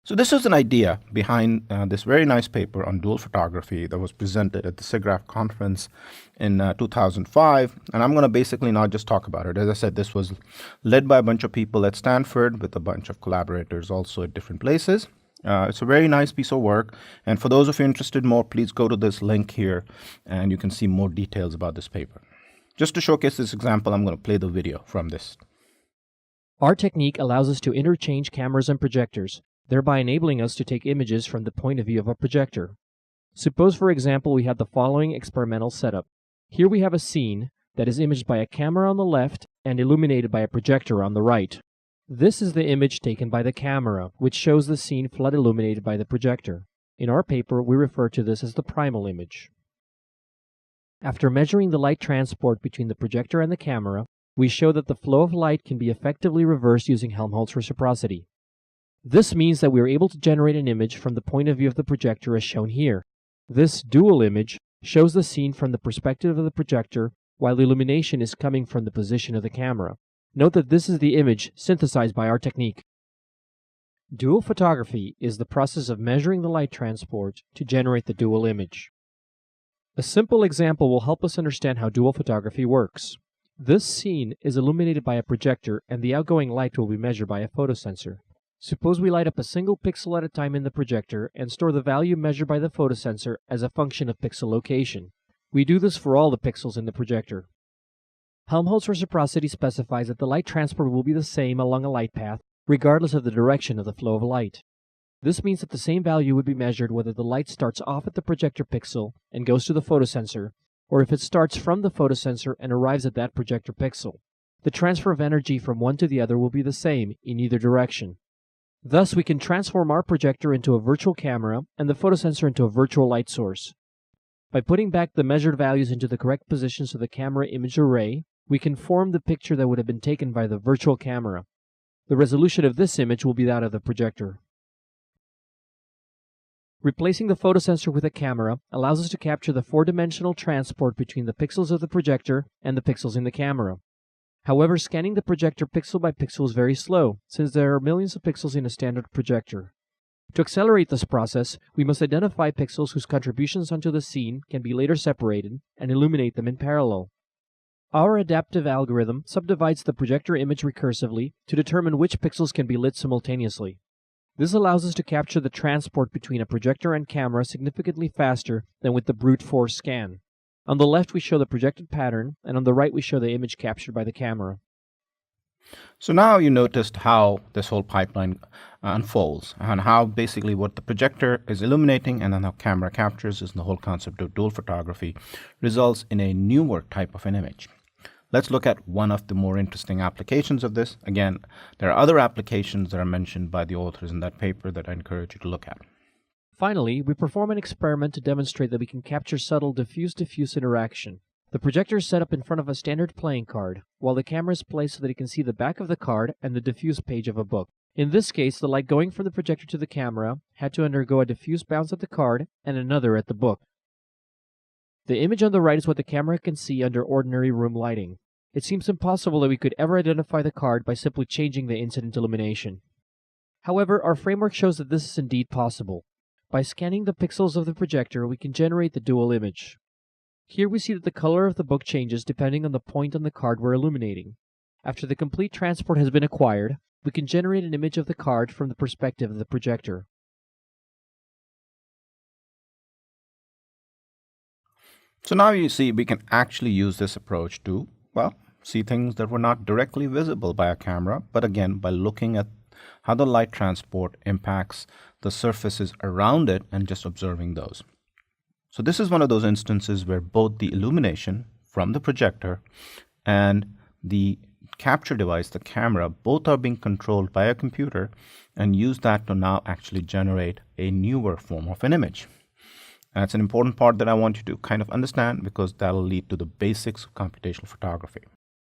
So this is an idea behind this very nice paper on dual photography that was presented at the SIGGRAPH conference in 2005. And I'm going to basically not just talk about it. As I said, this was led by a bunch of people at Stanford with a bunch of collaborators also at different places. It's a very nice piece of work. And for those of you interested more, please go to this link here and you can see more details about this paper. Just to showcase this example, I'm going to play the video from this. Our technique allows us to interchange cameras and projectors, thereby enabling us to take images from the point of view of a projector. Suppose, for example, we have the following experimental setup. Here we have a scene that is imaged by a camera on the left and illuminated by a projector on the right. This is the image taken by the camera, which shows the scene flood illuminated by the projector. In our paper, we refer to this as the primal image. After measuring the light transport between the projector and the camera, we show that the flow of light can be effectively reversed using Helmholtz reciprocity. This means that we are able to generate an image from the point of view of the projector as shown here. This dual image shows the scene from the perspective of the projector, while the illumination is coming from the position of the camera. Note that this is the image synthesized by our technique. Dual photography is the process of measuring the light transport to generate the dual image. A simple example will help us understand how dual photography works. This scene is illuminated by a projector and the outgoing light will be measured by a photosensor. Suppose we light up a single pixel at a time in the projector and store the value measured by the photosensor as a function of pixel location. We do this for all the pixels in the projector. Helmholtz reciprocity specifies that the light transport will be the same along a light path, regardless of the direction of the flow of light. This means that the same value would be measured whether the light starts off at the projector pixel and goes to the photosensor, or if it starts from the photosensor and arrives at that projector pixel. The transfer of energy from one to the other will be the same in either direction. Thus, we can transform our projector into a virtual camera and the photosensor into a virtual light source. By putting back the measured values into the correct positions of the camera image array, we can form the picture that would have been taken by the virtual camera. The resolution of this image will be that of the projector. Replacing the photosensor with a camera allows us to capture the four-dimensional transport between the pixels of the projector and the pixels in the camera. However, scanning the projector pixel by pixel is very slow, since there are millions of pixels in a standard projector. To accelerate this process, we must identify pixels whose contributions onto the scene can be later separated and illuminate them in parallel. Our adaptive algorithm subdivides the projector image recursively to determine which pixels can be lit simultaneously. This allows us to capture the transport between a projector and camera significantly faster than with the brute force scan. On the left we show the projected pattern, and on the right we show the image captured by the camera. So now you noticed how this whole pipeline unfolds and how basically what the projector is illuminating and then how camera captures is the whole concept of dual photography results in a newer type of an image. Let's look at one of the more interesting applications of this. Again, there are other applications that are mentioned by the authors in that paper that I encourage you to look at. Finally, we perform an experiment to demonstrate that we can capture subtle diffuse-diffuse interaction. The projector is set up in front of a standard playing card, while the camera is placed so that it can see the back of the card and the diffuse page of a book. In this case, the light going from the projector to the camera had to undergo a diffuse bounce at the card and another at the book. The image on the right is what the camera can see under ordinary room lighting. It seems impossible that we could ever identify the card by simply changing the incident illumination. However, our framework shows that this is indeed possible. By scanning the pixels of the projector, we can generate the dual image. Here we see that the color of the book changes depending on the point on the card we're illuminating. After the complete transport has been acquired, we can generate an image of the card from the perspective of the projector. So now you see we can actually use this approach to, well, see things that were not directly visible by a camera, but again by looking at how the light transport impacts the surfaces around it and just observing those. So this is one of those instances where both the illumination from the projector and the capture device, the camera, both are being controlled by a computer and use that to now actually generate a newer form of an image. And that's an important part that I want you to kind of understand because that'll lead to the basics of computational photography.